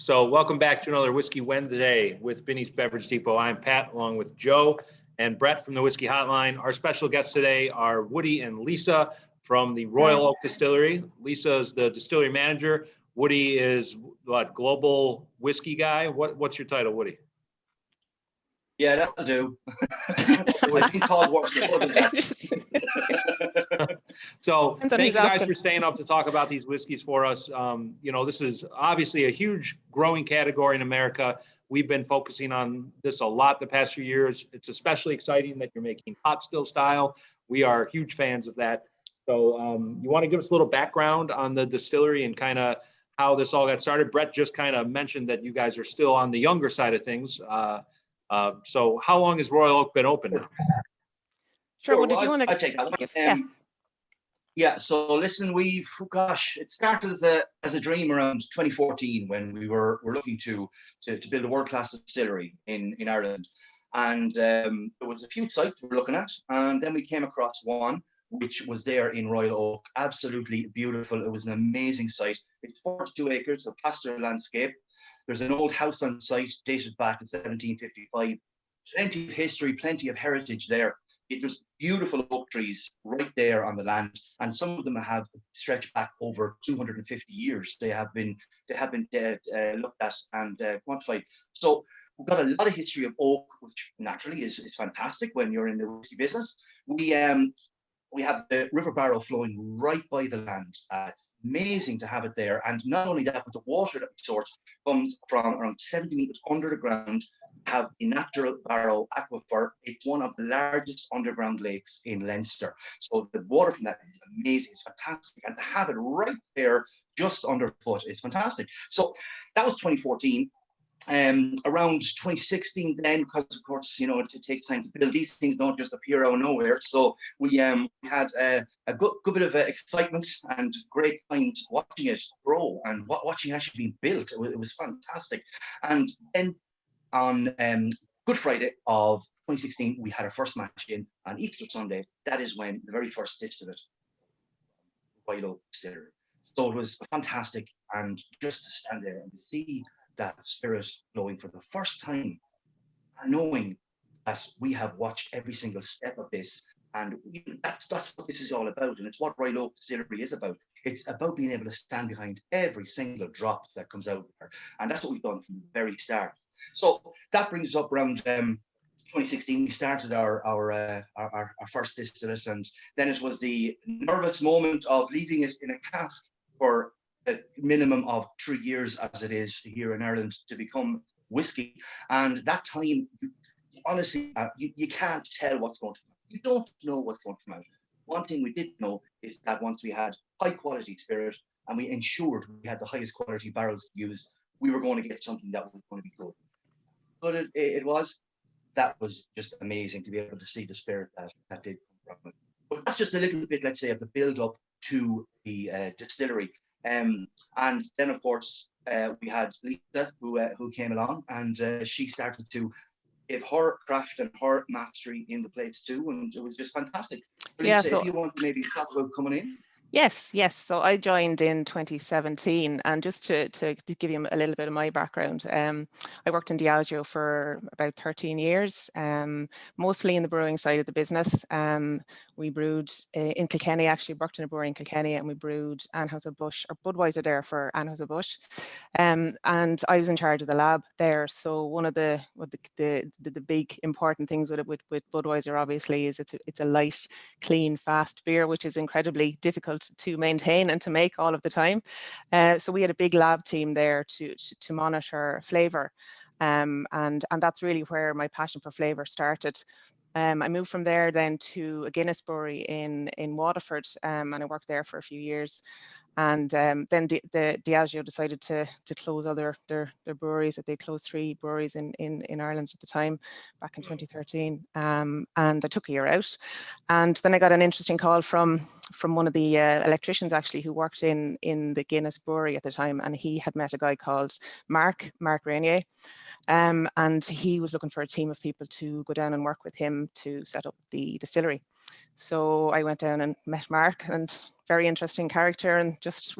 So welcome back to another Whiskey Wednesday with Binny's Beverage Depot. I'm Pat, along with Joe and Brett from the Whiskey Hotline. Our special guests today are Woody and Lisa from the Royal Oak Distillery. Lisa is the distillery manager. Woody is what, global whiskey guy? What's your title, Woody? Yeah, that'll do. I've been called worse than that. So thank you guys for staying up to talk about these whiskeys for us. This is obviously a huge growing category in America. We've been focusing on this a lot the past few years. It's especially exciting that you're making pot still style. We are huge fans of that. So you want to give us a little background on the distillery and kind of how this all got started? Brett just kind of mentioned that you guys are still on the younger side of things. So how long has Royal Oak been open now? Sure. What did you want to take that one? Yeah. So listen, it started as a dream around 2014 when we were looking to build a world-class distillery in Ireland, and there was a few sites we were looking at, and then we came across one which was there in Royal Oak. Absolutely beautiful. It was an amazing site. It's 42 acres of pasture landscape. There's an old house on site dated back in 1755. Plenty of history, plenty of heritage there. There's beautiful oak trees right there on the land, and some of them have stretched back over 250 years. They have been looked at and quantified. So we've got a lot of history of oak, which naturally is fantastic when you're in the whiskey business. We have the River Barrow flowing right by the land. It's amazing to have it there. And not only that, but the water that we source comes from around 70 meters under the ground. Have a natural Barrow aquifer. It's one of the largest underground lakes in Leinster. So the water from that is amazing. It's fantastic. And to have it right there just underfoot is fantastic. So that was 2014. Around 2016 then, because of course, it takes time to build these things, don't just appear out of nowhere. So we had a good bit of excitement and great times watching it grow and watching it actually being built. It was fantastic. And then on Good Friday of 2016, we had our first match in on Easter Sunday. That is when the very first distillate, Royal Oak Distillery. So it was fantastic, and just to stand there and see that spirit flowing for the first time, and knowing that we have watched every single step of this, and that's what this is all about, and it's what Royal Oak Distillery is about. It's about being able to stand behind every single drop that comes out there, and that's what we've done from the very start. So that brings us up around 2016. We started our first distillate, and then it was the nervous moment of leaving it in a cask for a minimum of 3 years, as it is here in Ireland, to become whiskey. And that time, honestly, you can't tell what's going to come out. You don't know what's going to come out. One thing we did know is that once we had high quality spirit and we ensured we had the highest quality barrels to use, we were going to get something that was going to be good. But it was. That was just amazing to be able to see the spirit that did come from it. But that's just a little bit, let's say, of the build up to the distillery. And then, of course, we had Lisa who came along, and she started to give her craft and her mastery in the place too, and it was just fantastic. Yeah, Lisa, if you want to maybe talk about coming in. Yes. So I joined in 2017, and just to give you a little bit of my background, I worked in Diageo for about 13 years, mostly in the brewing side of the business. We brewed in Kilkenny, actually worked in a brewery in Kilkenny, and we brewed Anheuser-Busch, or Budweiser there for Anheuser-Busch. And I was in charge of the lab there. So one of the big important things with Budweiser, obviously, is it's a light, clean, fast beer, which is incredibly difficult to maintain and to make all of the time. So we had a big lab team there to monitor flavour. And that's really where my passion for flavour started. I moved from there then to a Guinness brewery in Waterford, and I worked there for a few years. And then the Diageo decided to close all their breweries. That they closed 3 breweries in Ireland at the time, back in 2013. And I took a year out. And then I got an interesting call from one of the electricians, actually, who worked in the Guinness brewery at the time. And he had met a guy called Mark Rainier. And he was looking for a team of people to go down and work with him to set up the distillery. So I went down and met Mark, and very interesting character, and just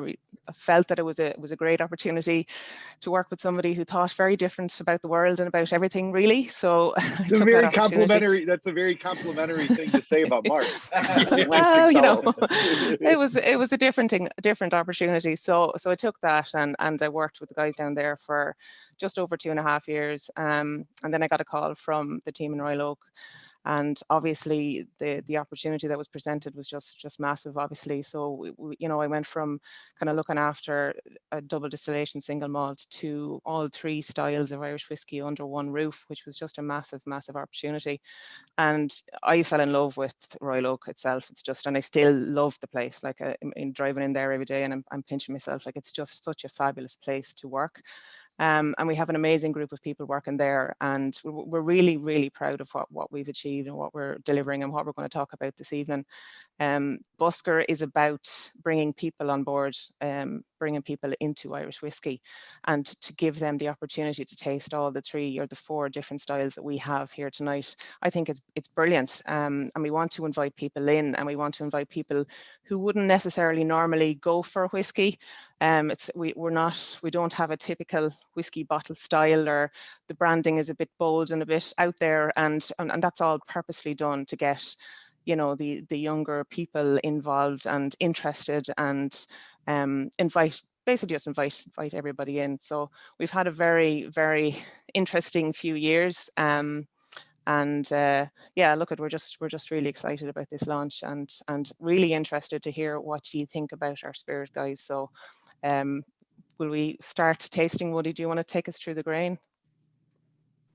felt that it was a great opportunity to work with somebody who thought very different about the world and about everything, really. So it's a very complimentary. That's a very complimentary thing to say about Mark. Well, you know, it was a different opportunity. So I took that, and I worked with the guys down there for just over 2.5 years, and then I got a call from the team in Royal Oak. And obviously the opportunity that was presented was just massive, obviously. So you know, I went from kind of looking after a double distillation single malt to all 3 styles of Irish whiskey under one roof, which was just a massive opportunity. And I fell in love with Royal Oak itself. It's just, and I still love the place. Like I'm driving in there every day, and I'm pinching myself. Like, it's just such a fabulous place to work. And we have an amazing group of people working there, and we're really, really proud of what we've achieved and what we're delivering and what we're going to talk about this evening. Busker is about bringing people on board, bringing people into Irish whiskey, and to give them the opportunity to taste all the 3 or the 4 different styles that we have here tonight. I think it's brilliant, and we want to invite people in, and we want to invite people who wouldn't necessarily normally go for whiskey. We don't have a typical whiskey bottle style, or the branding is a bit bold and a bit out there, and that's all purposely done to get, you know, the younger people involved and interested, and invite everybody in. So we've had a very, very interesting few years, and yeah, look, we're just really excited about this launch, and really interested to hear what you think about our spirit, guys. So will we start tasting? Woody, do you want to take us through the grain?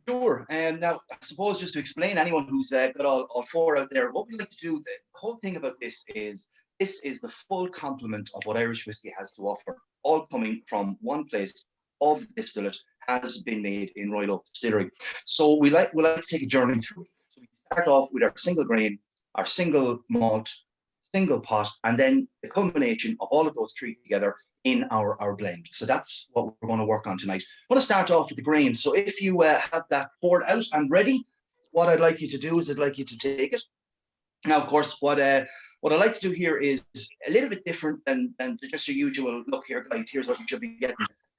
Sure. And now, I suppose, just to explain, anyone who's got all 4 out there, what we like to do, the whole thing about this is the full complement of what Irish whiskey has to offer, all coming from one place. All the distillate has been made in Royal Oak Distillery. So we like to take a journey through it. So we start off with our single grain, our single malt, single pot, and then the combination of all of those 3 together in our blend. So that's what we're going to work on tonight. I'm going to start off with the grain. So if you have that poured out and ready, what I'd like you to do is I'd like you to take it. Now, of course, what I like to do here is a little bit different than just your usual look here, guys. Here's what you should be getting.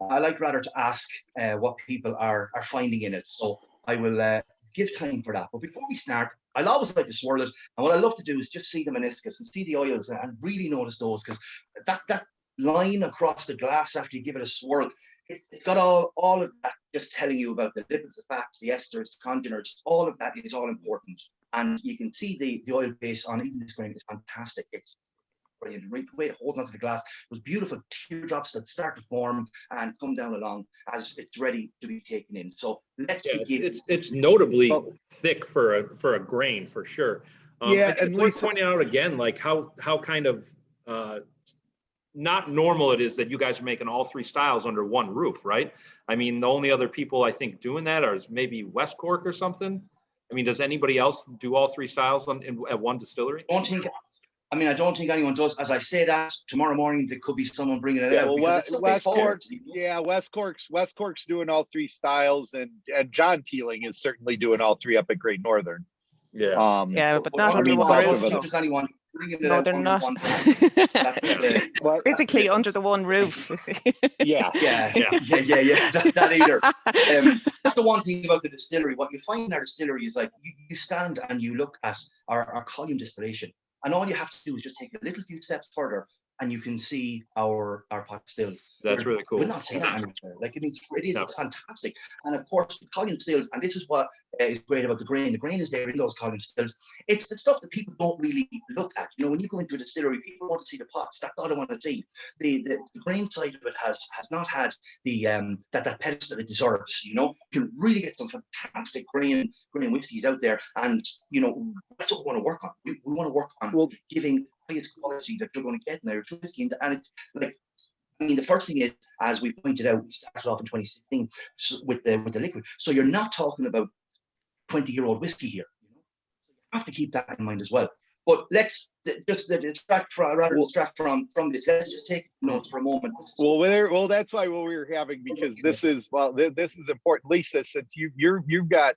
I like rather to ask what people are finding in it. So I will give time for that. But before we start, I'll always like to swirl it. And what I love to do is just see the meniscus and see the oils and really notice those, because that line across the glass after you give it a swirl, it's got all of that just telling you about the lipids, the fats, the esters, the congeners. All of that is all important. And you can see the oil base on even this grain is fantastic. It's brilliant. The way it holds onto the glass, those beautiful teardrops that start to form and come down along as it's ready to be taken in. So let's begin. It's notably thick for a grain, for sure. Yeah, and worth pointing out again, like how kind of not normal it is that you guys are making all 3 styles under one roof, right? I mean, the only other people I think doing that are maybe West Cork or something. I mean, does anybody else do all 3 styles at one distillery? I don't think anyone does. As I say that, tomorrow morning there could be someone bringing it out. Well, West Cork's doing all 3 styles, and John Teeling is certainly doing all 3 up at Great Northern. Yeah, but not under one roof. There's anyone bringing it no, out they're not. Physically under the one roof. Yeah. That either. That's the one thing about the distillery. What you find in our distillery is, like, you stand and you look at our column distillation, and all you have to do is just take a little few steps further, and you can see our pot still. That's really cool. We're not saying that anywhere. Like, I mean, it's fantastic. And of course, the column stills, and this is what is great about the grain. The grain is there in those column stills. It's the stuff that people don't really look at. You know, when you go into a distillery, people want to see the pots. That's all they want to see. The grain side of it has not had the that pedestal it deserves. You know, you can really get some fantastic grain whiskeys out there, and you know, that's what we want to work on. We want to work on giving highest quality that you're going to get in Irish whiskey, and it's like, I mean, the first thing is, as we pointed out, we started off in 2016 with the liquid. So you're not talking about 20-year-old whiskey here. You know? So you have to keep that in mind as well. But let's just distract from this. Let's just take notes for a moment. Well, that's why we were having, because this is important, Lisa. Since you've got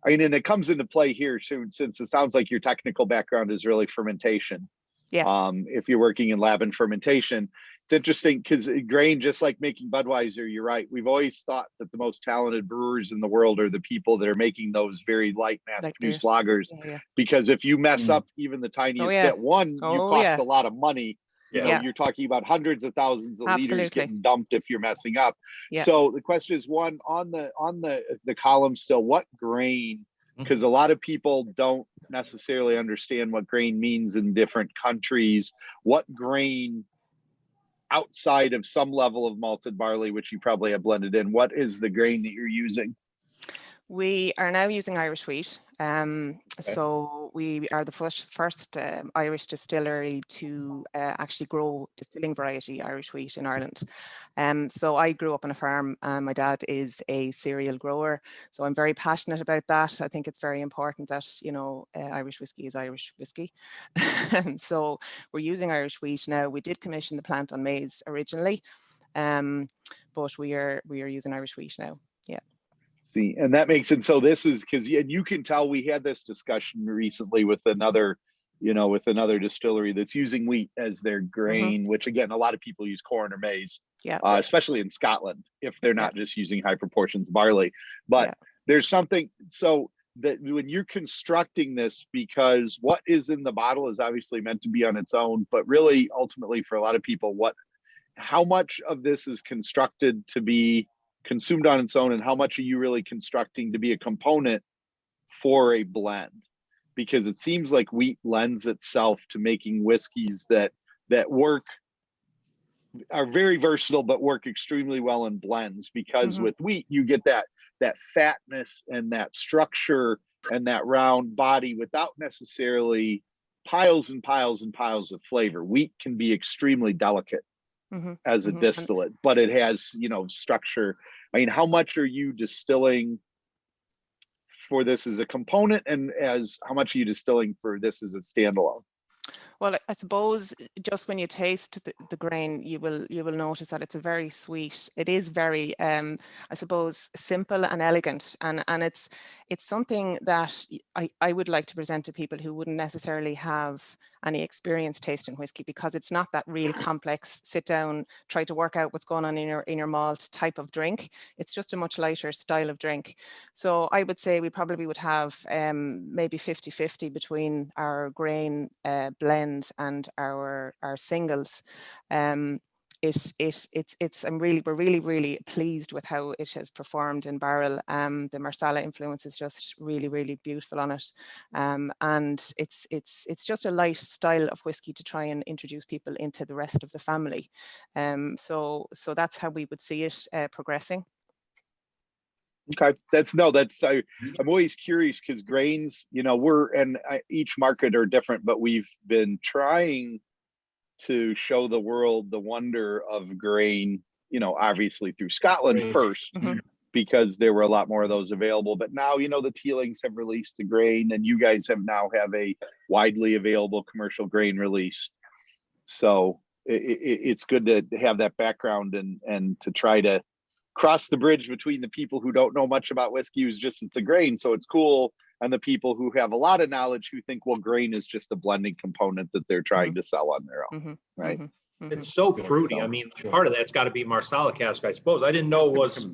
I mean, and it comes into play here soon, since it sounds like your technical background is really fermentation. Yes. If you're working in lab and fermentation, it's interesting because grain, just like making Budweiser, you're right. We've always thought that the most talented brewers in the world are the people that are making those very light mass-produced lagers. Yeah. Because if you mess up even the tiniest bit, you cost a lot of money. You know, you're talking about hundreds of thousands of liters getting dumped if you're messing up. Yeah. So the question is, one, on the column still, what grain? Because a lot of people don't necessarily understand what grain means in different countries. What grain, outside of some level of malted barley, which you probably have blended in, what is the grain that you're using? We are now using Irish wheat. So we are the first Irish distillery to actually grow distilling variety Irish wheat in Ireland. So I grew up on a farm, and my dad is a cereal grower. So I'm very passionate about that. I think it's very important that, you know, Irish whiskey is Irish whiskey. So we're using Irish wheat now. We did commission the plant on maize originally, but we are using Irish wheat now. Yeah. See, and that makes it so. This is because you can tell we had this discussion recently with another distillery that's using wheat as their grain, which again, a lot of people use corn or maize, especially in Scotland, if they're not just using high proportions barley. But there's something so that when you're constructing this, because what is in the bottle is obviously meant to be on its own, but really ultimately for a lot of people, how much of this is constructed to be consumed on its own, and how much are you really constructing to be a component for a blend? Because it seems like wheat lends itself to making whiskeys that are very versatile but work extremely well in blends, because with wheat you get that fatness and that structure and that round body without necessarily piles and piles and piles of flavor. Wheat can be extremely delicate as a distillate, but it has, you know, structure. I mean, how much are you distilling for this as a component, and how much are you distilling for this as a standalone? Well, I suppose just when you taste the grain, you will notice that it's a very sweet. It is very, I suppose, simple and elegant, and it's something that I would like to present to people who wouldn't necessarily have any experience tasting whiskey, because it's not that real complex, sit down, try to work out what's going on in your malt type of drink. It's just a much lighter style of drink. So I would say we probably would have maybe 50-50 between our grain blend and our singles. We're really pleased with how it has performed in barrel. The Marsala influence is just really beautiful on it, and it's just a light style of whiskey to try and introduce people into the rest of the family. So that's how we would see it progressing. Okay, I'm always curious, because grains, you know, each market are different, but we've been trying to show the world the wonder of grain, you know, obviously through Scotland first, because there were a lot more of those available. But now, you know, the Teelings have released the grain, and you guys have a widely available commercial grain release. So it's good to have that background and to try to cross the bridge between the people who don't know much about whiskey, who's just, it's a grain, so it's cool, and the people who have a lot of knowledge who think, well, grain is just a blending comportant that they're trying to sell on their own, right? It's so fruity. I mean, part of that's got to be Marsala cask, I suppose. I didn't know it was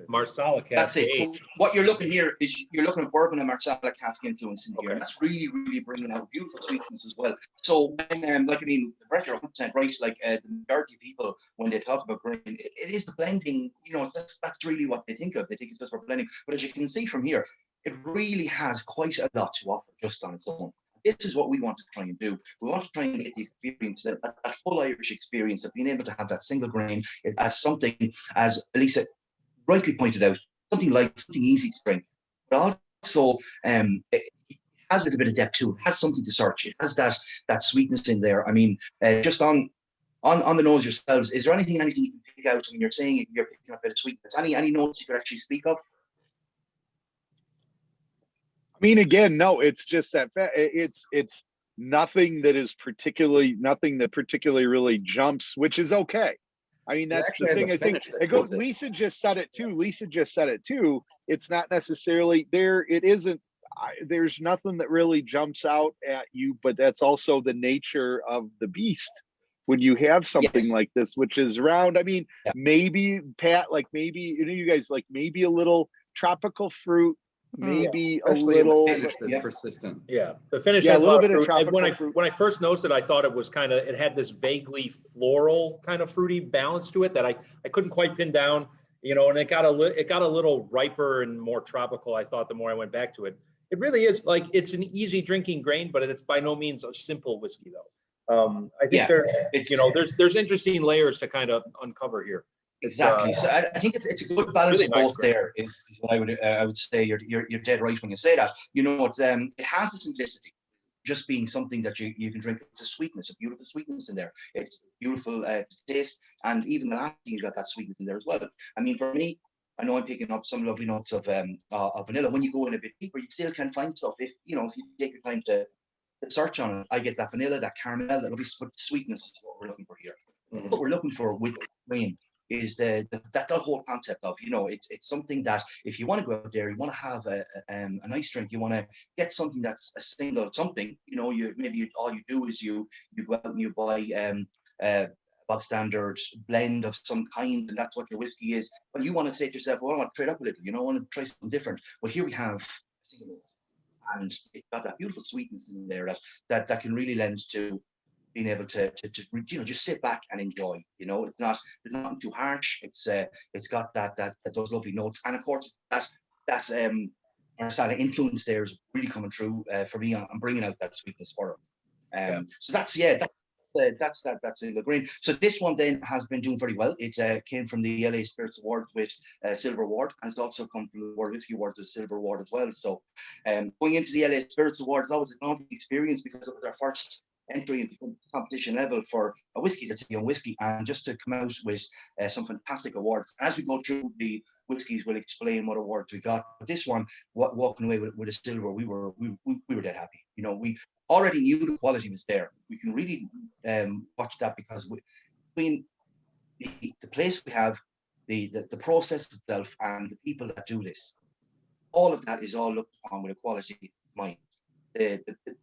Marsala cask. That's it. So what you're looking here is you're looking at bourbon and Marsala cask influence in here. And that's really bringing out beautiful sweetness as well. So Brett, you're 100% right. Like the majority of people, when they talk about grain, it is the blending. You know, that's really what they think of. They think it's just for blending. But as you can see from here, it really has quite a lot to offer just on its own. This is what we want to try and do. We want to try and get the experience, that full Irish experience of being able to have that single grain as something, as Elisa rightly pointed out, something easy to drink, but also it has a little bit of depth too. It has something to search. It has that sweetness in there. I mean, just on the nose yourselves, is there anything you can pick out? I mean, you're saying you're picking up a bit of sweetness. Any notes you could actually speak of? I mean, again, no, it's just that it's nothing that particularly really jumps, which is okay. I mean, that's the thing. I think it goes. Lisa just said it too. It's not necessarily there. It isn't. There's nothing that really jumps out at you, but that's also the nature of the beast when you have something like this, which is round. I mean, maybe Pat, like maybe you guys like maybe a little tropical fruit, maybe a little finish that's persistent. Yeah, the finish a has little bit of of fruit. And tropical fruit. When I first noticed it, I thought it was it had this vaguely floral kind of fruity balance to it that I couldn't quite pin down, and it got a little riper and more tropical, I thought, the more I went back to it. It really is like, it's an easy drinking grain, but it's by no means a simple whiskey though. I think there's interesting layers to kind of uncover here. Exactly. So I think it's a good balance really of both. There is what I would say. You're dead right when you say that. It has the simplicity, just being something that you can drink. It's a sweetness, a beautiful sweetness in there. It's beautiful taste, and even the last thing, you got that sweetness in there as well. I mean, for me, I know I'm picking up some lovely notes of vanilla. When you go in a bit deeper, you still can find stuff. If you take your time to search on it, I get that vanilla, that caramel, that lovely sweetness is what we're looking for here. Mm-hmm. What we're looking for with grain is that whole concept of, it's something that if you want to go out there, you want to have a nice drink, you want to get something that's a single something, maybe all you do is you go out and you buy bog standard blend of some kind, and that's what your whiskey is. But you want to say to yourself, well, I want to trade up a little, I want to try something different. Well, here we have single malt, and it's got that beautiful sweetness in there that can really lend to being able to just sit back and enjoy. It's not too harsh. It's got that those lovely notes, and of course that Marsala influence there is really coming through for me. I'm bringing out that sweetness for it. So that's that single grain. So this one then has been doing very well. It came from the LA Spirits Award with Silver Award, and it's also come from the World Whiskey Awards with Silver Award as well. So going into the LA Spirits Award is always a daunting experience because it was our first entry into competition level for a whiskey that's a young whiskey, and just to come out with some fantastic awards. As we go through the whiskies, we'll explain what awards we got. But this one, walking away with a silver, we were dead happy. We already knew the quality was there. We can really watch that because between the place we have, the process itself, and the people that do this, all of that is all looked upon with a quality mind.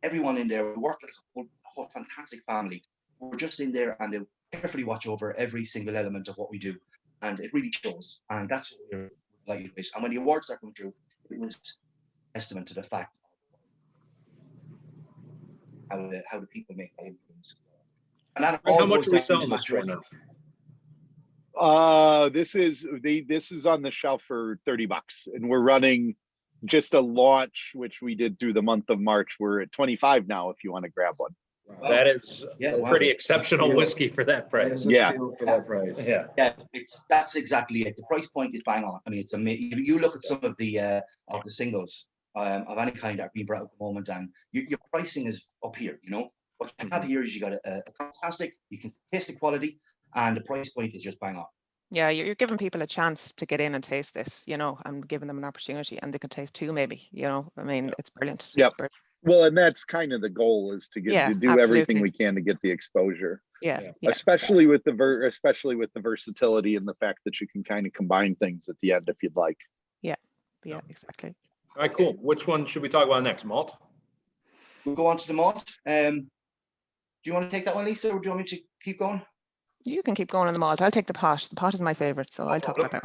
Everyone in there, we work like a whole fantastic family. We're just in there and they carefully watch over every single element of what we do, and it really shows. And that's what we're delighted with. And when the awards are coming through, it was testament to the fact how the people make that influence. And that how much are we selling this right now? This is on the shelf for $30, and we're running just a launch, which we did through the month of March. We're at 25 now if you want to grab one. Wow. That is pretty exceptional whiskey for that price. For that price. That's exactly it. The price point is bang on. I mean, it's amazing. You look at some of the singles of any kind that are being brought out at the moment, and your pricing is up here. What you have here is you got a fantastic. You can taste the quality, and the price point is just bang on. Yeah, you're giving people a chance to get in and taste this, and giving them an opportunity, and they can taste too, maybe. I mean, it's brilliant. Yeah. Brilliant. Well, and that's kind of the goal, is to get to do everything we can to get the exposure. Yeah. Especially with the versatility and the fact that you can kind of combine things at the end if you'd like. Yeah, exactly. All right, cool. Which one should we talk about next? Malt? We'll go on to the malt. Do you want to take that one, Lisa, or do you want me to keep going? You can keep going on the malt. I'll take the pot. The pot is my favorite, so I'll talk about that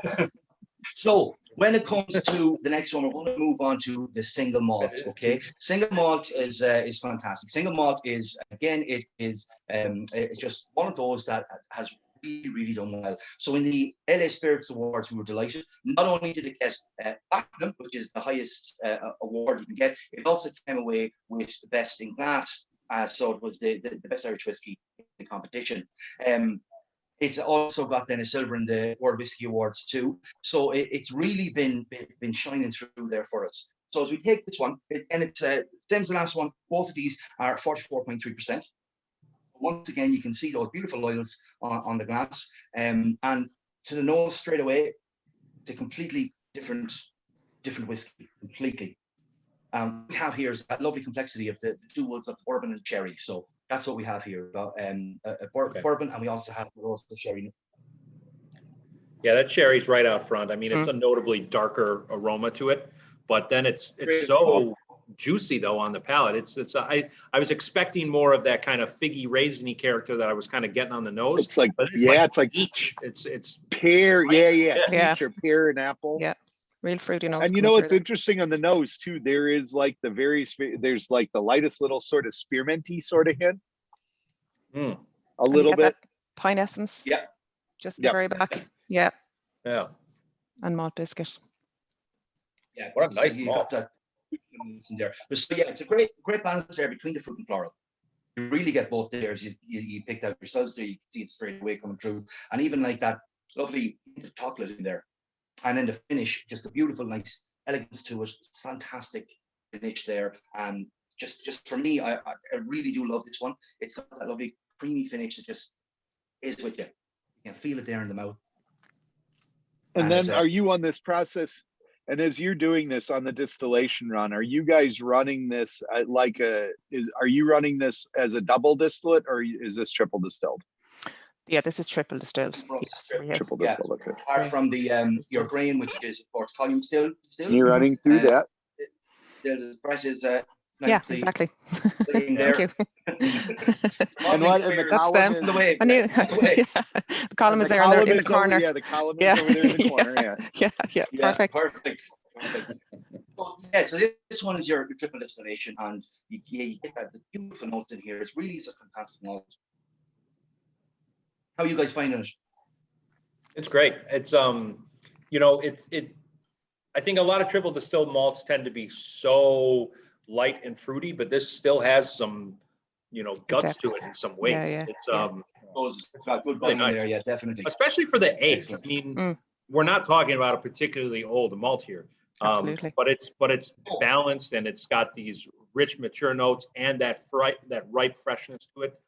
one. So when it comes to the next one, we're going to move on to the single malt. Okay, single malt is fantastic. Single malt is, again, it's just one of those that has really done well. So in the LA Spirits Awards, we were delighted. Not only did it get platinum, which is the highest award you can get, it also came away with the best in glass. So it was the best Irish whiskey in the competition. It's also got then a silver in the World Whiskey Awards too. So it's really been shining through there for us. So as we take this one, and it's same as the last one, both of these are 44.3%. Once again, you can see those beautiful oils on the glass. And to the nose straight away, it's a completely different whiskey, completely. We have here is that lovely complexity of the two woods of the bourbon and cherry. So That's what we have here. Okay. Bourbon, and we also have the sherry. Yeah, that sherry's right out front. I mean, it's a notably darker aroma to it, but then it's so juicy though on the palate. I was expecting more of that kind of figgy raisiny character that I was kind of getting on the nose. It's like, it's like peach. It's pear. Yeah. Yeah. Peach or pear and apple. Yeah. Real fruity notes. And you know, it's interesting on the nose too. There is like there's like the lightest little sort of spearminty sort of hint. A little bit. Pine essence. Yeah. Just the very back. Yeah. Yeah. And malt biscuit. Yeah. What a nice malt. In there. So yeah, it's a great balance there between the fruit and floral. You really get both there. You picked out yourselves there. You can see it straight away coming through, and even like that lovely chocolate in there, and then the finish, just a beautiful, nice elegance to it. It's fantastic finish there, and just for me, I really do love this one. It's got that lovely creamy finish that just is with you. You can feel it there in the mouth. And then, are you on this process? And as you're doing this on the distillation run, are you guys running this are you running this as a double distillate, or is this triple distilled? Yeah, this is triple distilled. Triple distilled, okay. Apart from the your grain, which is of course column still. You're running through that. The price is yeah, exactly. Thank you. And the column is the column is there in the corner. The column is over there in the corner. Yeah. Perfect. Yeah, so this one is your triple distillation, and you get the beautiful notes in here. It really is a fantastic malt. How are you guys finding it? It's great. It's I think a lot of triple distilled malts tend to be so light and fruity, but this still has some, guts to it and some weight. Yeah. It's it's got good really bone nice. there, yeah, definitely. Especially for the age. Excellent. I mean, we're not talking about a particularly old malt here. Absolutely. But it's balanced, and it's got these rich, mature notes and that ripe freshness to it.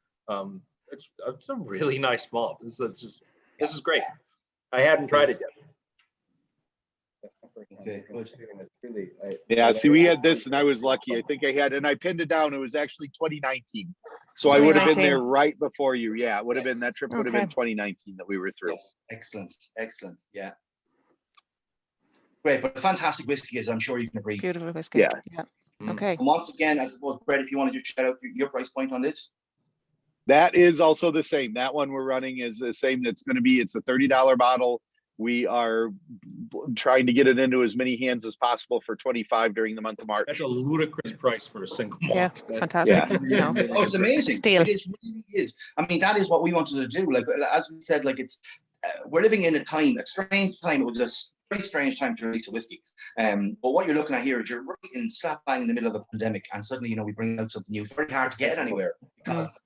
It's a really nice malt. This is great. I hadn't tried it yet. Okay, good. Yeah, see, we had this, and I was lucky. I think I pinned it down. It was actually 2019. So I would have been there right before you. Yeah, it would have been, that trip would have been 2019 that we were through. Yes. Excellent. Yeah. Great, but a fantastic whiskey, as I'm sure you can agree. Beautiful whiskey. Yeah. Okay. And once again, I suppose, Brett, if you want to just shout out your price point on this. That is also the same. That one we're running is the same. It's a $30 bottle. We are trying to get it into as many hands as possible for $25 during the month of March. That's a ludicrous price for a single malt. Yeah, it's fantastic. Yeah. Oh, it's amazing. Steal. It really is. I mean, that is what we wanted to do. Like, as we said, like we're living in a strange time. It was a very strange time to release a whiskey. But what you're looking at here is you're right in slap bang in the middle of a pandemic, and suddenly, we bring out something new. It's very hard to get it anywhere because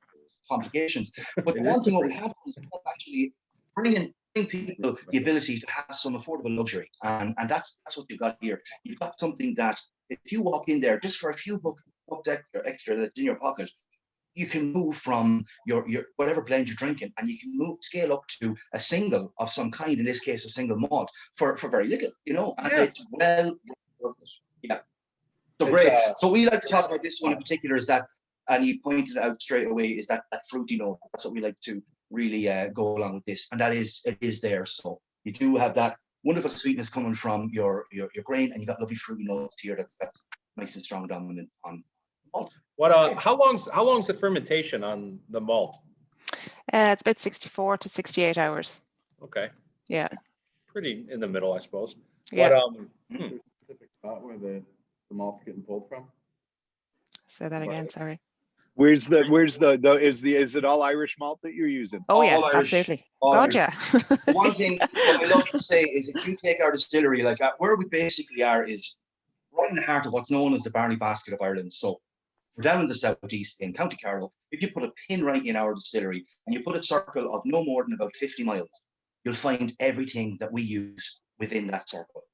complications. But the one thing what we have is actually bring people the ability to have some affordable luxury, and that's what you've got here. You've got something that if you walk in there just for a few bucks extra that's in your pocket, you can move from your whatever blend you're drinking, and you can scale up to a single of some kind, in this case a single malt, for very little, and it's well worth it. Yeah. So great. So we like to talk about this one in particular, is that, and you pointed out straight away, is that fruity note. That's what we like to really go along with this, and it is there. So you do have that wonderful sweetness coming from your grain, and you got lovely fruity notes here. That's nice and strong dominant on malt. What how long's the fermentation on the malt? It's about 64 to 68 hours. Okay. Yeah. Pretty in the middle, I suppose. Yeah. But specific spot where the malt's getting pulled from? Say that again, sorry. Is it all Irish malt that you're using? Oh yeah, All Irish, absolutely. all God, Irish. yeah. One thing that I love to say is, if you take our distillery, like where we basically are is right in the heart of what's known as the barley basket of Ireland. So we're down in the southeast in County Carlow. If you put a pin right in our distillery and you put a circle of no more than about 50 miles, you'll find everything that we use within that circle.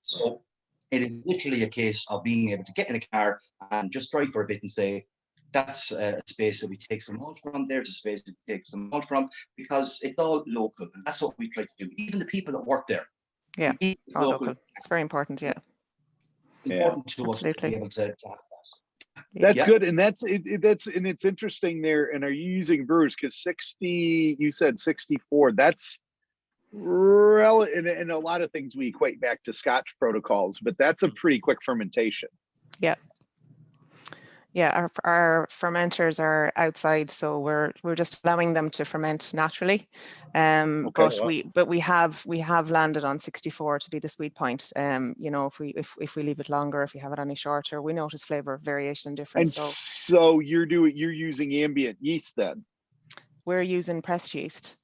So it is literally a case of being able to get in a car and just drive for a bit and say, that's a space that we take some malt from, there's a space that we take some malt from, because it's all local, and that's what we try to do. Even the people that work there. Yeah, all local. It's very important, yeah. It's important to us to be able to have that. That's good, and that's and it's interesting there. And are you using brewers? Because 60, you said 64. That's in a lot of things we equate back to Scotch protocols, but that's a pretty quick fermentation. Yeah. Yeah, our fermenters are outside, so we're just allowing them to ferment naturally. But we have landed on 64 to be the sweet point. You know, if we leave it longer, if you have it any shorter, we notice flavor variation and difference. And so you're using ambient yeast then? We're using pressed yeast.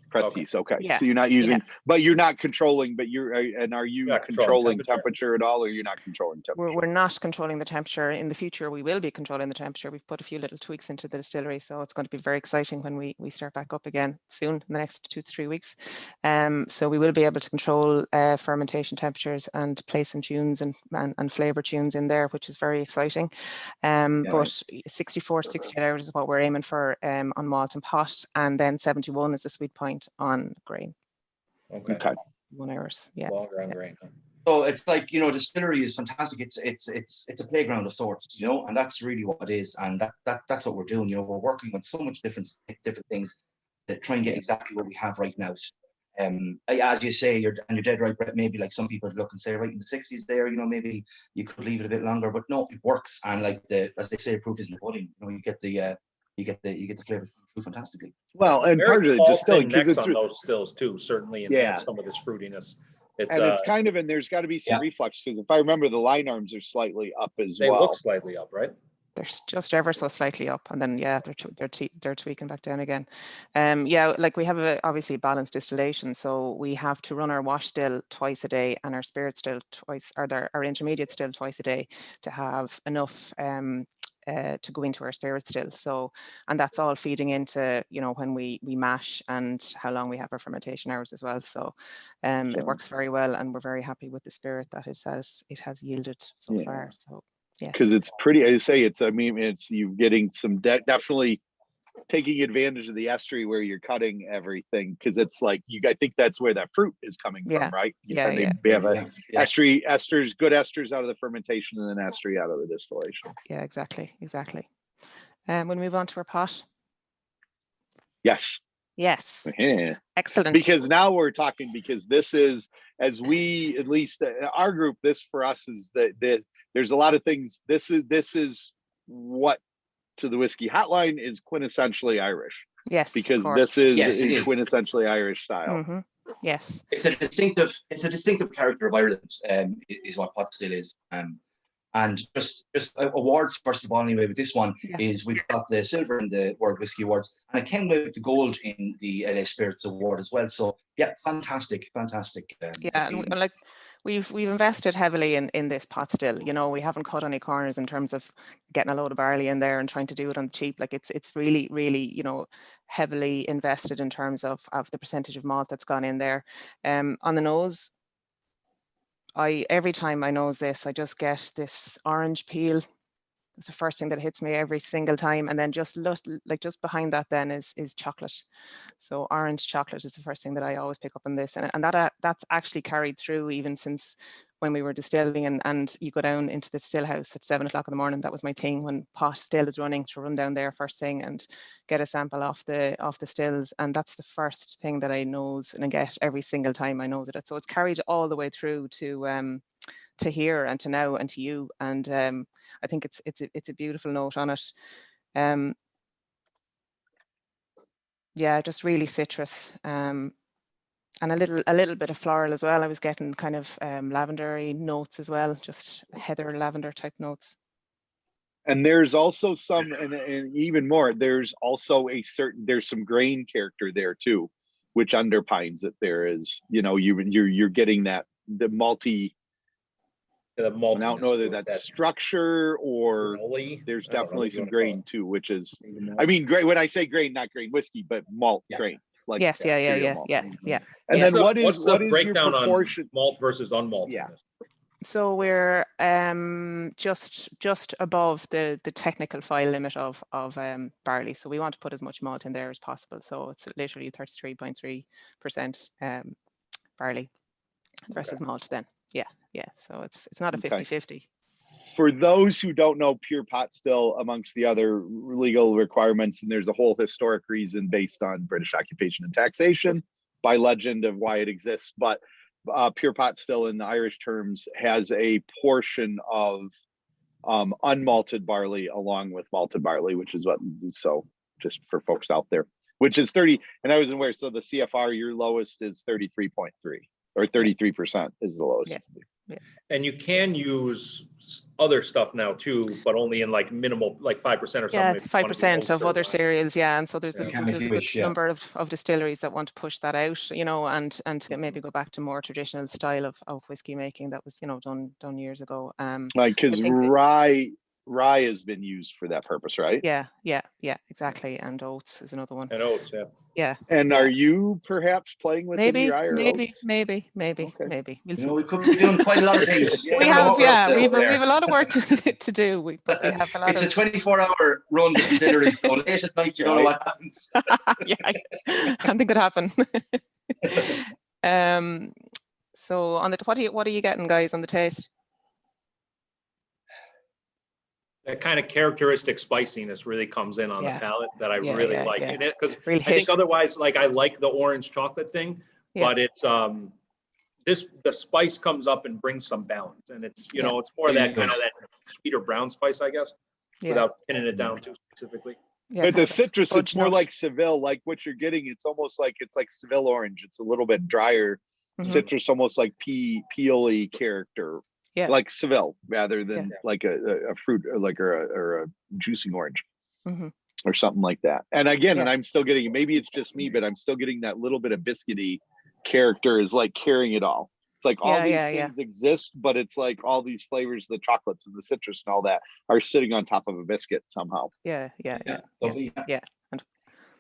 Pressed yeast, okay. Yeah. So you're not using, but you're not controlling, but are you controlling temperature at all, or you're not controlling temperature? We're not controlling the temperature. In the future, we will be controlling the temperature. We've put a few little tweaks into the distillery, so it's going to be very exciting when we start back up again soon, in the next 2 to 3 weeks. So we will be able to control fermentation temperatures and play some tunes and flavor tunes in there, which is very exciting. But 64, 68 hours is what we're aiming for on malt and pot, and then 71 is the sweet point on grain. Okay. 1 hours. Yeah. Longer on grain. So it's like, you know, distillery is fantastic. It's a playground of sorts, you know, and that's really what it is. And that's what we're doing. You know, we're working on so much different things that try and get exactly what we have right now. As you say, you're dead right, Brett. Maybe like some people look and say, right in the 60s there, you know, maybe you could leave it a bit longer, but no, it works. And like as they say, proof is in the pudding. You know, you get the flavor through fantastically. Well, and Very part of the distilling, because it's on those stills too, certainly enhance some of this fruitiness. It's kind of, and there's got to be some reflux, because if I remember, the line arms are slightly up as well. They look slightly up, right? They're just ever so slightly up, and then they're tweaking back down again. Yeah, like we have obviously balanced distillation, so we have to run our wash still twice a day and our spirit still twice, or our intermediate still twice a day, to have enough to go into our spirit still. So, and that's all feeding into, you know, when we mash and how long we have our fermentation hours as well. So it works very well, and we're very happy with the spirit that it has yielded so far. So yes, because it's pretty, I say it's you getting some definitely taking advantage of the estery where you're cutting everything, because it's like I think that's where that fruit is coming from, right? We have esters, good esters out of the fermentation, and then estery out of the distillation. Yeah, exactly. We'll move on to our pot. Yes. Yeah. Excellent. Because now we're talking, because this is, as we, at least our group, this for us is that there's a lot of things. This is what to the Whiskey Hotline is quintessentially Irish. Yes, because this is quintessentially Irish style. Mm-hmm. Yes, it's a distinctive character of Ireland. Is what pot still is. And just awards, first of all, anyway, with this one is we've got the silver in the World Whiskey Awards, and it came with the gold in the LA Spirits Award as well. So yeah, fantastic. And like we've invested heavily in this pot still. You know, we haven't cut any corners in terms of getting a load of barley in there and trying to do it on the cheap. Like it's really, you know, heavily invested in terms of the percentage of malt that's gone in there. On the nose, every time I nose this, I just get this orange peel. It's the first thing that hits me every single time, and then just just behind that then is chocolate. So orange chocolate is the first thing that I always pick up on this, and that's actually carried through even since when we were distilling, and you go down into the still house at 7 o'clock in the morning. That was my thing when pot still is running, to run down there first thing and get a sample off the stills, and that's the first thing that I nose and I get every single time I nose it. So it's carried all the way through to here and to now and to you, and I think it's a beautiful note on it. Yeah, just really citrus, and a little bit of floral as well. I was getting kind of lavendery notes as well, just heather lavender type notes. And there's also some, and even more, there's also there's some grain character there too, which underpins it. There is, you know, you're getting the malty. I don't know whether that's structure or there's definitely some grain too, which is, I mean, grain, when I say grain, not grain whiskey, but malt grain. Like yes, yeah. And then what's the breakdown your proportion on malt versus unmalted? Yeah. So we're just above the technical file limit of barley. So we want to put as much malt in there as possible. So it's literally 33.3% barley versus malt then. Yeah. So it's not a 50-50. for those who don't know, pure pot still amongst the other legal requirements, and there's a whole historic reason based on British occupation and taxation by legend of why it exists. But pure pot still in Irish terms has a portion of unmalted barley along with malted barley, which is what, so just for folks out there, which is 30, and I wasn't aware, so the CFR, your lowest is 33.3 or 33% is the lowest. Yeah. And you can use other stuff now too, but only in like minimal, like 5% or something. Yeah, if you wanna be 5% of other certified. cereals. Yeah, and so there's Yeah. a good number of distilleries that want to push that out, you know, and to maybe go back to more traditional style of whiskey making that was, you know, done years ago. Like, because rye has been used for that purpose, right? Yeah, exactly. And oats is another one. And oats, yeah. Yeah. And yeah. are you perhaps playing with Maybe, rye or oats? maybe. Okay. We'll You know, see. we could be doing quite a lot of things. You We never know have, what we're up to we over have there. a lot of work to do. But we have a lot It's of. a 24-hour run distillery, so late at night you don't know what happens. Yeah, I think it happened. So on the what are you getting, guys, on the taste? That kind of characteristic spiciness really comes in on the palate that I really like in it, because Really I think otherwise, like, I like the orange chocolate thing, but it's the spice comes up and brings some balance, and it's, you know, it's more that kind of that sweeter brown spice, I guess, without pinning it down too specifically. Yeah, but the citrus, it's more like Seville, like what you're getting. It's almost like Seville orange. It's a little bit drier citrus, almost like peely character. Yeah, like Seville rather than like a fruit or a juicing orange or something like that. And again, and I'm still getting, maybe it's just me, but I'm still getting that little bit of biscuity character is like carrying it all. It's like all these things exist, but it's like all these flavors, the chocolates and the citrus and all that are sitting on top of a biscuit somehow. Yeah.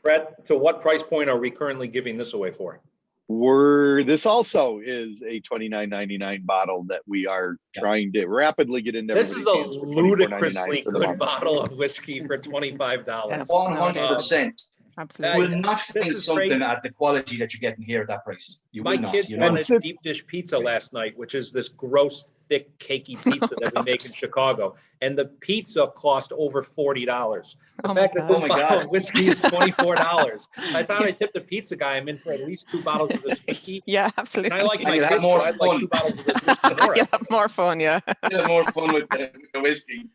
Brad, to what price point are we currently giving this away for? This also is a $29.99 bottle that we are trying to rapidly get into. This is a ludicrously good bottle of whiskey for $25. 100%. Absolutely. You will not find something at the quality that you're getting here at that price. My kids wanted deep dish pizza last night, which is this gross, thick, cakey pizza that we make in Chicago. And the pizza cost over $40. The fact that this bottle of whiskey is $24. I thought I tipped the pizza guy. I'm in for at least 2 bottles of this whiskey. Yeah, absolutely. And I like my kids, so I'd like 2 bottles of this whiskey more. You'll have more fun, You'll have more fun with the whiskey.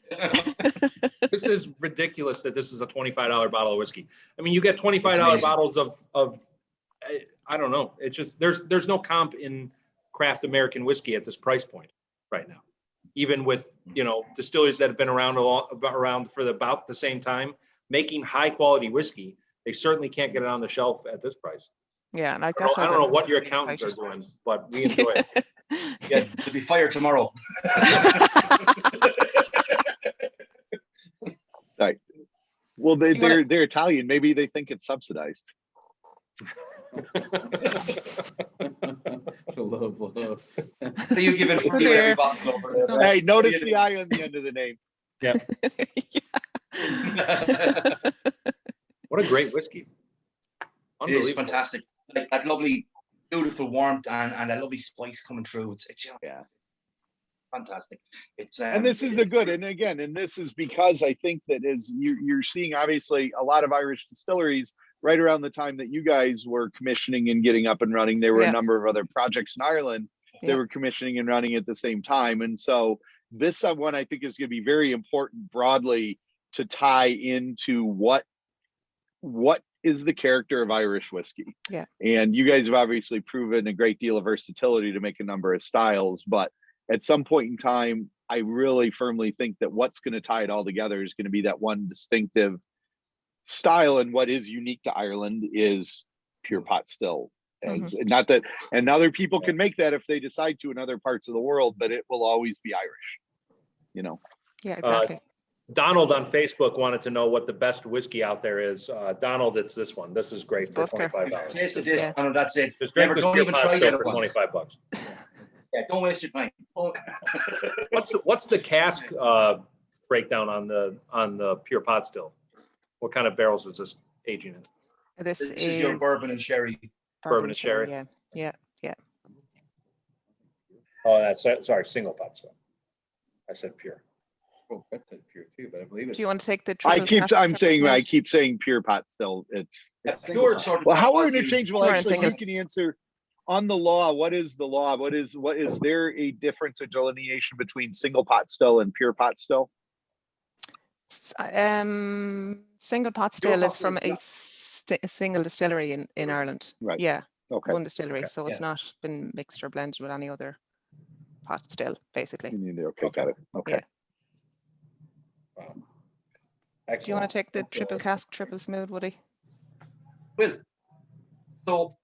This is ridiculous that this is a $25 bottle of whiskey. I mean, you get $25 bottles of I don't know. It's just there's no comp in craft American whiskey at this price point right now. Even with, you know, distilleries that have been around for about the same time making high quality whiskey, they certainly can't get it on the shelf at this price. Yeah, and I don't know what your accountants are doing, but we enjoy it. Yeah, to be fired tomorrow. Right. Well, they're Italian. Maybe they think it's subsidized. What are you giving for every bottle over there? Hey, notice the I on the end of the name. Yeah. What a great whiskey. It is fantastic. Like that lovely, beautiful warmth and that lovely spice coming through. It's fantastic. It's and this is and this is because I think that as you're seeing obviously a lot of Irish distilleries right around the time that you guys were commissioning and getting up and running. There were a number of other projects in Ireland that were commissioning and running at the same time, and so this one I think is going to be very important broadly to tie into what is the character of Irish whiskey. Yeah, and you guys have obviously proven a great deal of versatility to make a number of styles, but at some point in time, I really firmly think that what's going to tie it all together is going to be that one distinctive style, and what is unique to Ireland is pure pot still. As not that, and other people can make that if they decide to in other parts of the world, but it will always be Irish, you know. Yeah, exactly. Donald on Facebook wanted to know what the best whiskey out there is. Donald, it's this one. This is great for $25. Taste of this, Donald, that's it. Just drink this pure pot still for $25. Yeah, don't waste your time. What's the cask breakdown on the pure pot still? What kind of barrels is this aging in? This is your bourbon and sherry. Bourbon and sherry. Yeah. Oh, that's sorry, single pot still. I said pure. Well, that's pure too, but I believe it's. Do you want to take the I triple keep, cask I'm triple saying, I smooth? keep saying pure pot still. It's pure sort of well, how are was used- interchangeable? Pure and Actually, you single. can answer on the law. What is the law? What is there a difference or delineation between single pot still and pure pot still? Single pot Pure still is pot from is a single distillery in Ireland. Right. Yeah, Okay. one distillery. Okay. So it's not been mixed or blended with any other pot still, basically. Okay, got it. Okay. Yeah. Wow. Do you want to take the Excellent. triple cask, triple smooth, Woody? Well, so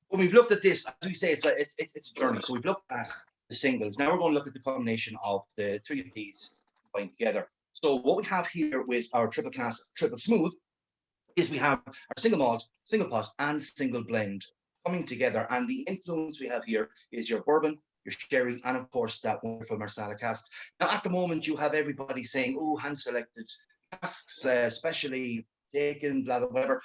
when we've looked at this, as we say, it's a journey. So we've looked at the singles. Now we're going to look at the combination of the three of these combined together. So what we have here with our triple cask, triple smooth, is we have our single malt, single pot, and single blend coming together. And the influence we have here is your bourbon, your sherry, and of course that wonderful Marsala cask. Now at the moment you have everybody saying, oh, hand-selected casks, specially taken, blah, blah, whatever.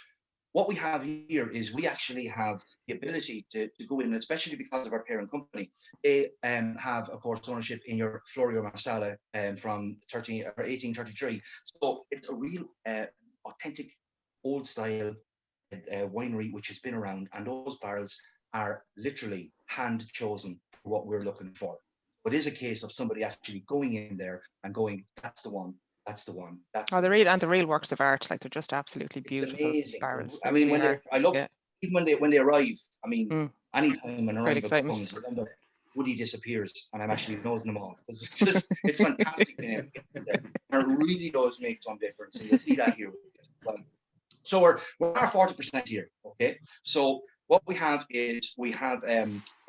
What we have here is we actually have the ability to go in, especially because of our parent company. They have, of course, ownership in your Florio Marsala from 1833. So it's a real authentic old style winery which has been around, and those barrels are literally hand chosen for what we're looking for. But it is a case of somebody actually going in there and going, that's the one. That's the one. That's the real works of art, like they're just absolutely beautiful amazing barrels. I mean, really I love yeah. even when they arrive. I mean, anytime an arrival excitement. comes, I end up Woody disappears, and I'm actually nosing them all because it's fantastic. And it really does make some difference, and you'll see that here. So we're at 40% here. Okay, so what we have is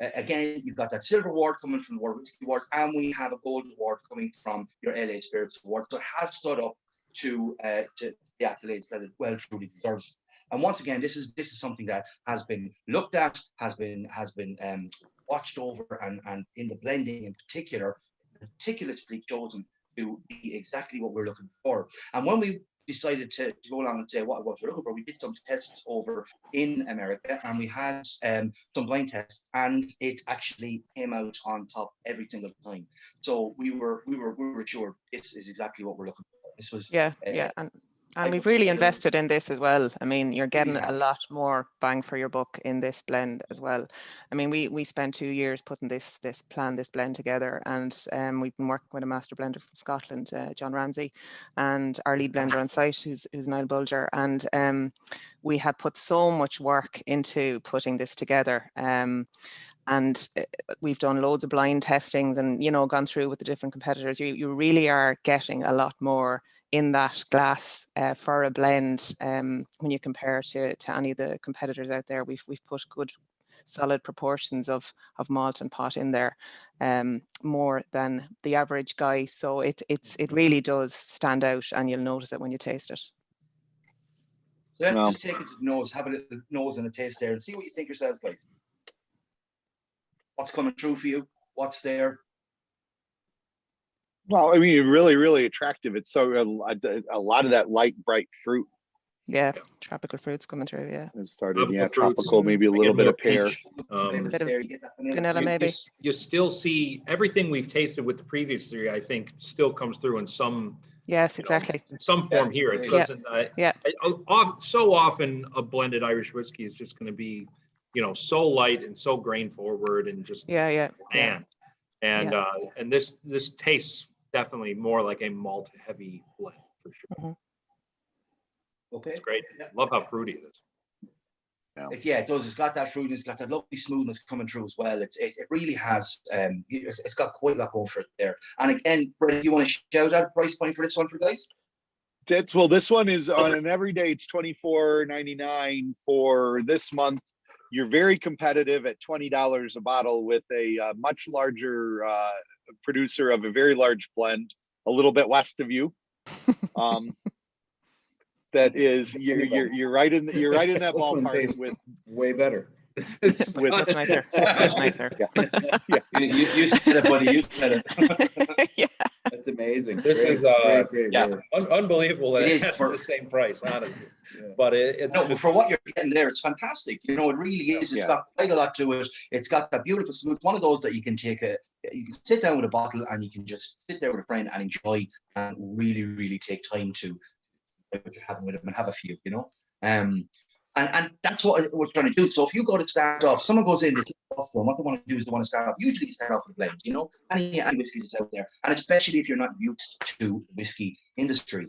again, you've got that silver award coming from the World Whiskey Awards, and we have a gold award coming from your LA Spirits Award. So it has stood up to the accolades that it well truly deserves. And once again, this is something that has been looked at, has been watched over, and in the blending in particular, meticulously chosen to be exactly what we're looking for. And when we decided to go along and say what we're looking for, we did some tests over in America, and we had some blind tests, and it actually came out on top every single time. So we were sure this is exactly what we're looking for. This was and we've really invested in this as well. I mean, you're getting a lot more bang for your buck in this blend as well. I mean, we spent 2 years putting this blend together, and we've been working with a master blender from Scotland, John Ramsey, and our lead blender on site, who's Niall Bulger, and we had put so much work into putting this together. And we've done loads of blind testings and, gone through with the different competitors. You really are getting a lot more in that glass for a blend when you compare to any of the competitors out there. We've put good solid proportions of malt and pot in there, more than the average guy. So it really does stand out, and you'll notice it when you taste it. So let's just take it to the nose, have a little nose and a taste there, and see what you think yourselves, guys. What's coming through for you? What's there? Well, I mean, really, really attractive. It's so a lot of that light, bright fruit. Yeah, tropical fruits coming through. Yeah, it started. Tropical Tropical, maybe a little bit of pear. Bit of vanilla, maybe. You still see everything we've tasted with the previous three. I think still comes through in some. Yes, exactly. In some form here, it doesn't. So often a blended Irish whiskey is just going to be, so light and so grain forward and just bland. And this tastes definitely more like a malt heavy blend for sure. Mm-hmm. Okay, it's great. Love how fruity it is. It does. It's got that fruit. It's got that lovely smoothness coming through as well. It really has. It's got quite a lot going for it there. And again, Brett, do you want to shout out price point for this one for guys? This one is on an everyday. It's $24.99 for this month. You're very competitive at $20 a bottle with a much larger producer of a very large blend, a little bit west of you. That is, you're right in that ballpark with way better. Much nicer. Much nicer. You said it, buddy. You said it. Yeah. That's amazing. This is great. Unbelievable that It is that's the same price, honestly. but it's no, for what you're getting there, it's fantastic. You know, it really is. It's got quite a lot to it. It's got that beautiful smooth. One of those that you can sit down with a bottle and you can just sit there with a friend and enjoy and really, really take time to what you're having with them and have a few. You know, and that's what we're trying to do. So if you go to start off, someone goes in, Busker, what they want to do is they want to start off. Usually, you start off with a blend. You know, any whiskey that's out there, and especially if you're not used to the whiskey industry.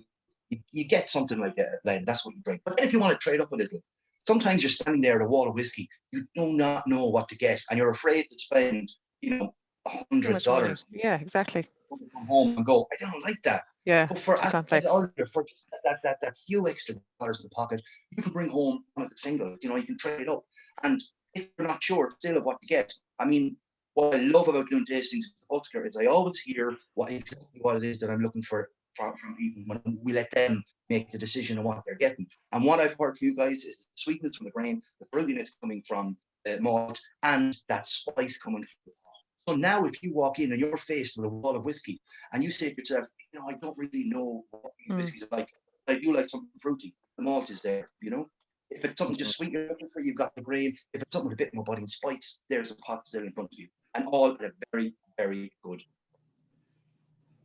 You get something like a blend, that's what you drink. But then if you want to trade up a little, sometimes you're standing there at a wall of whiskey, you do not know what to get, and you're afraid to spend, $100. Yeah, exactly. Come home and go, I don't like that. Yeah, but for just that few extra dollars in the pocket, you can bring home one of the singles. You can trade it up. And if you're not sure still of what to get, I mean, what I love about doing tastings with Busker is I always hear exactly what it is that I'm looking for from people when we let them make the decision on what they're getting. And what I've heard from you guys is the sweetness from the grain, the fruitiness coming from the malt, and that spice coming from the pot. So now if you walk in and you're faced with a wall of whiskey and you say to yourself, I don't really know what these whiskeys are like, but I do like something fruity. The malt is there, If it's something just sweet you're looking for, you've got the grain. If it's something with a bit more body and spice, there's a pot still in front of you. And all at a very, very good,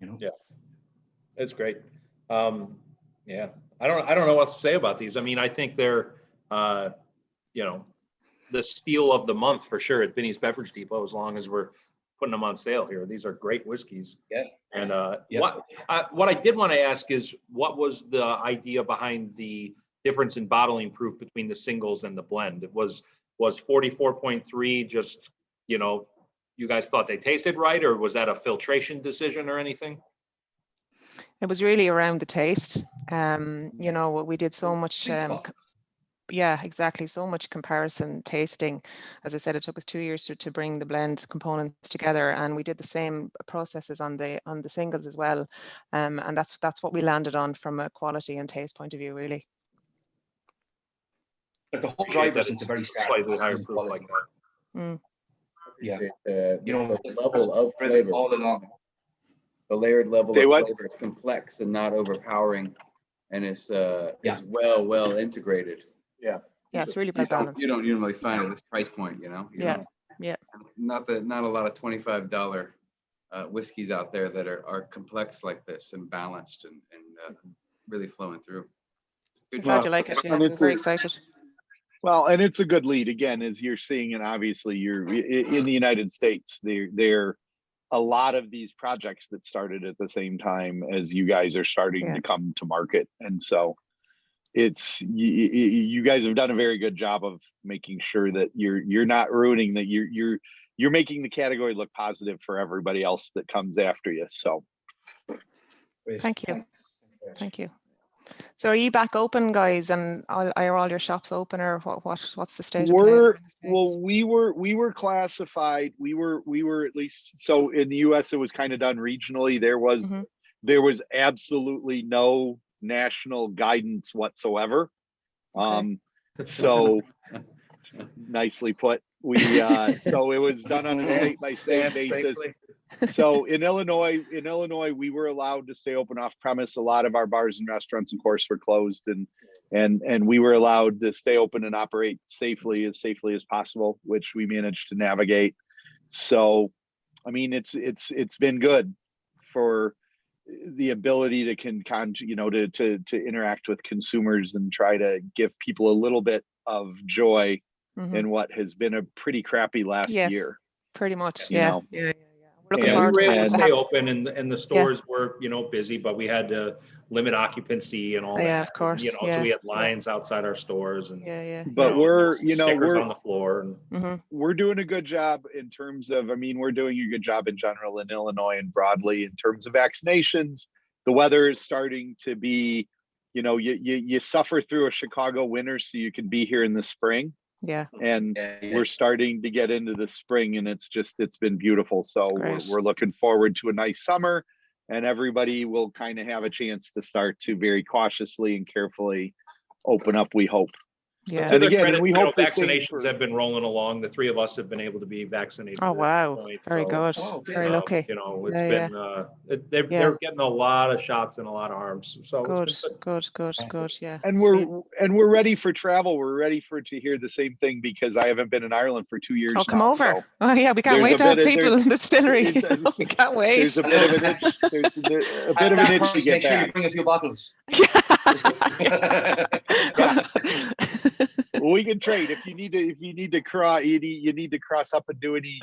Yeah. It's great. Yeah, I don't know what to say about these. I mean, I think they're, the steal of the month for sure at Binny's Beverage Depot, as long as we're putting them on sale here. These are great whiskeys. Yeah. And what I did want to ask is, what was the idea behind the difference in bottling proof between the singles and the blend? It was 44.3 just, you guys thought they tasted right, or was that a filtration decision or anything? It was really around the taste. We did so much. Yeah, exactly. So much comparison tasting. As I said, it took us 2 years to bring the blend components together, and we did the same processes on the singles as well. And that's what we landed on from a quality and taste point of view, really. But the whole driver since the very start, slightly higher proof like that. Yeah, the level of flavor all along. The layered level of flavor is complex and not overpowering, and it's well integrated. Yeah, it's really well balanced. You don't usually find at this price point, Yeah. Not a lot of $25 whiskeys out there that are complex like this and balanced and really flowing through. Good job. Glad you like it. Yeah, I'm very excited. Well, and it's a good lead again, as you're seeing, and obviously you're in the United States. There a lot of these projects that started at the same time as you guys are starting to come to market, and so it's you guys have done a very good job of making sure that you're not ruining that. You're making the category look positive for everybody else that comes after you. So thank you. So are you back open, guys, and are all your shops open, or what's the state of play? We were classified. We were at least, so in the US it was kind of done regionally. There was absolutely no national guidance whatsoever. So nicely put. So it was done on a state by state basis. So in Illinois, we were allowed to stay open off premise. A lot of our bars and restaurants, of course, were closed, and we were allowed to stay open and operate safely as possible, which we managed to navigate. So, I mean, it's been good for the ability to to interact with consumers and try to give people a little bit of joy in what has been a pretty crappy last year. Pretty much, Yeah. We were able to stay open, and the stores were, busy, but we had to limit occupancy and all that. Yeah, of course. So we had lines outside our stores, and But we're stickers on the floor, and we're doing a good job in terms of. I mean, we're doing a good job in general in Illinois and broadly in terms of vaccinations. The weather is starting to be, you suffer through a Chicago winter so you can be here in the spring. Yeah. And we're starting to get into the spring, and it's been beautiful. So we're looking forward to a nice summer, and everybody will kind of have a chance to start to very cautiously and carefully open up, we hope. Yeah. To And their again, credit, we you know, hope the same vaccinations for- have been rolling along. The three of us have been able to be vaccinated. Oh, at this wow. point, Very so, good. Oh, okay. Very lucky. You know, it's Yeah, been they're getting a lot of shots and a lot of arms. So Good, it's been good. Yeah. And Same. we're ready for travel. We're ready for to hear the same thing because I haven't been in Ireland for 2 years Oh, come now. over. So Oh, yeah, we can't there's wait a to have bit of- people in the distillery. it's- We can't wait. there's a bit of an itch. There's a bit At of that an itch to price, get make sure you back. bring a few bottles. We can trade if you need to cross. You need to cross up and do any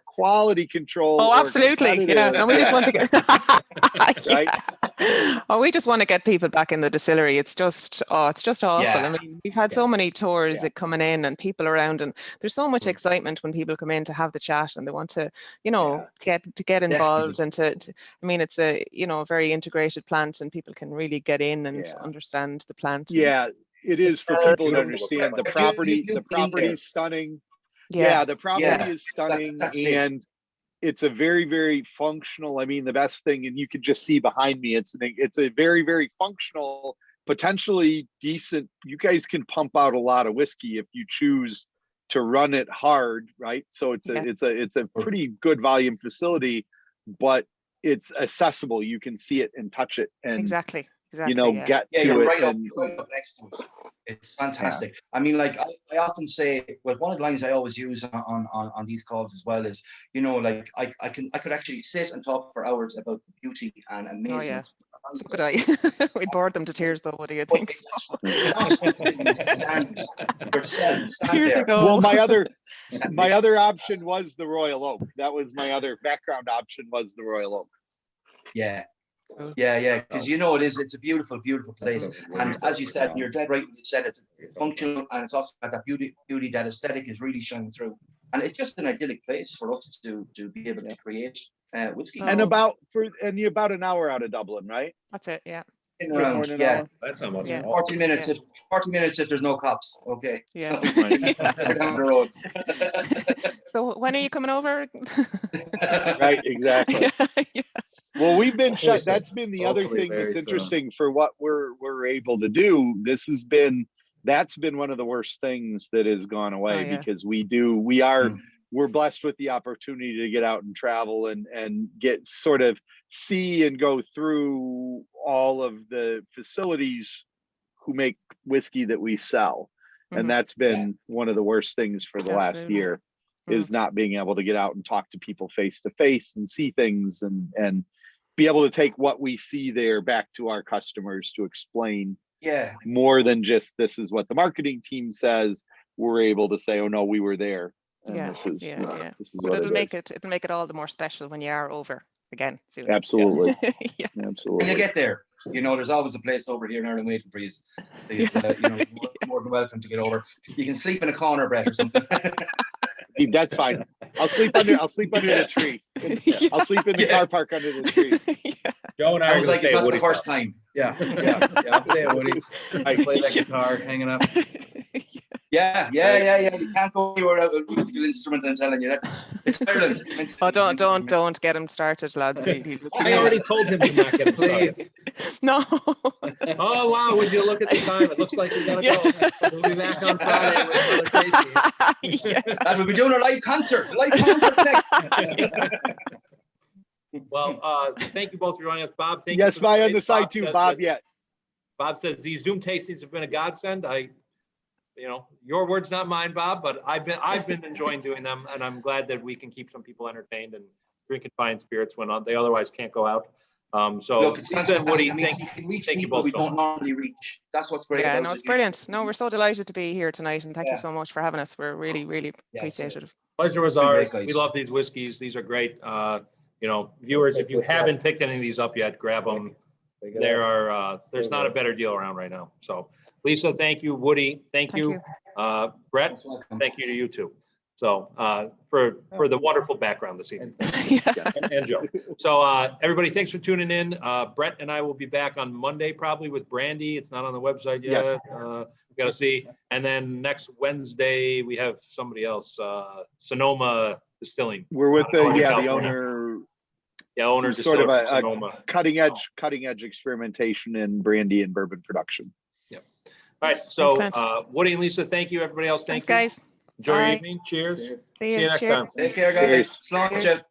quality control. Oh, or absolutely. Yeah. competitive, And we just want to get right. Oh, we just want to get people back in the distillery. It's just awful. Yeah. I mean, we've had so many tours Yeah. coming in and people around, and there's so much excitement when people come in to have the chat and they want to, get involved and to I mean, it's a a very integrated plant and people can really get in and understand the plant. Yeah, it is for people to understand the property. The property is stunning. Yeah, the property is stunning, that's it. and it's a very, very functional. I mean, the best thing, and you can just see behind me, it's a very, very functional, potentially decent. You guys can pump out a lot of whiskey if you choose to run it hard, right? So it's a pretty good volume facility, but it's accessible. You can see it and touch it, and Exactly. get to you're it. right And, up next to it. It's fantastic. I mean, like I often say, well, one of the lines I always use on these calls as well is, like I could actually sit and talk for hours about the beauty and amazing. Oh, yeah. So could I. We bored them to tears though. What do you think? Here they go. well, my other option was the Royal Oak. That was my other background option was the Royal Oak. Yeah. Because it's a beautiful, beautiful place. And as you said, you're dead right when you said it's functional, and it's also got that beauty that aesthetic is really shining through. And it's just an idyllic place for us to be able to create whiskey. And about an hour out of Dublin, right? That's it. Yeah. Around, That's not much. Yeah. 40 minutes. 40 minutes if there's no cops. Okay. Yeah. So, down the road. So when are you coming over? Right. Exactly. Yeah. Well, we've been shut. That's been the other thing that's interesting for what we're able to do. That's been one of the worst things that has gone away because we're blessed with the opportunity to get out and travel and get sort of see and go through all of the facilities who make whiskey that we sell. And that's been one of the worst things for the last year is not being able to get out and talk to people face to face and see things and be able to take what we see there back to our customers to explain more than just this is what the marketing team says. We're able to say, oh no, we were there. And this is what it'll make it all the more special when you are over again soon. Absolutely. Absolutely. When you get there, there's always a place over here in Ireland waiting for you. You're more than welcome to get over. You can sleep in a corner, Brett, or something. That's fine. I'll sleep under the tree. I'll sleep in the car park under the tree. Joe and I was like, it's not the first time. Yeah. I'll stay at Woody's. I play that guitar, hanging up. Yeah. You can't go anywhere without a musical instrument. I'm telling you, it's Ireland. Oh, don't get him started, lads. I already told him to not get him started. No. Oh wow! Would you look at the time? It looks like we gotta go. We'll be back on Friday with another tasting. And we'll be doing a live concert next. Well, thank you both for joining us, Bob. Thank you. Yes, my on the side Bob too, Bob. Bob says these Zoom tastings have been a godsend. Your words, not mine, Bob, but I've been enjoying doing them, and I'm glad that we can keep some people entertained and drinking fine spirits when they otherwise can't go out. So look, it's Lisa and Woody, you can reach thank you both. We don't normally reach. That's what's great. Yeah, no, it's brilliant. No, we're so delighted to be here tonight, and thank you so much for having us. We're really, really appreciative. Pleasure was ours. We love these whiskeys. These are great. Viewers, if you haven't picked any of these up yet, grab them. There's not a better deal around right now. So Lisa, thank you. Woody, thank you. Brett, thank you to you too. So for the wonderful background this evening. And Joe. So everybody, thanks for tuning in. Brett and I will be back on Monday probably with Brandy. It's not on the website yet. Yes. We got to see. And then next Wednesday we have somebody else, Sonoma Distilling. We're with the owner. Yeah, owner sort of a cutting edge experimentation in brandy and bourbon production. Yep. All right, so Excellent. Woody and Lisa, thank you. Everybody else, Thanks, thank you. guys. Enjoy your Bye. evening. Cheers. Cheers. See See you next Cheers. time. Take care, guys. Cheers. Slán.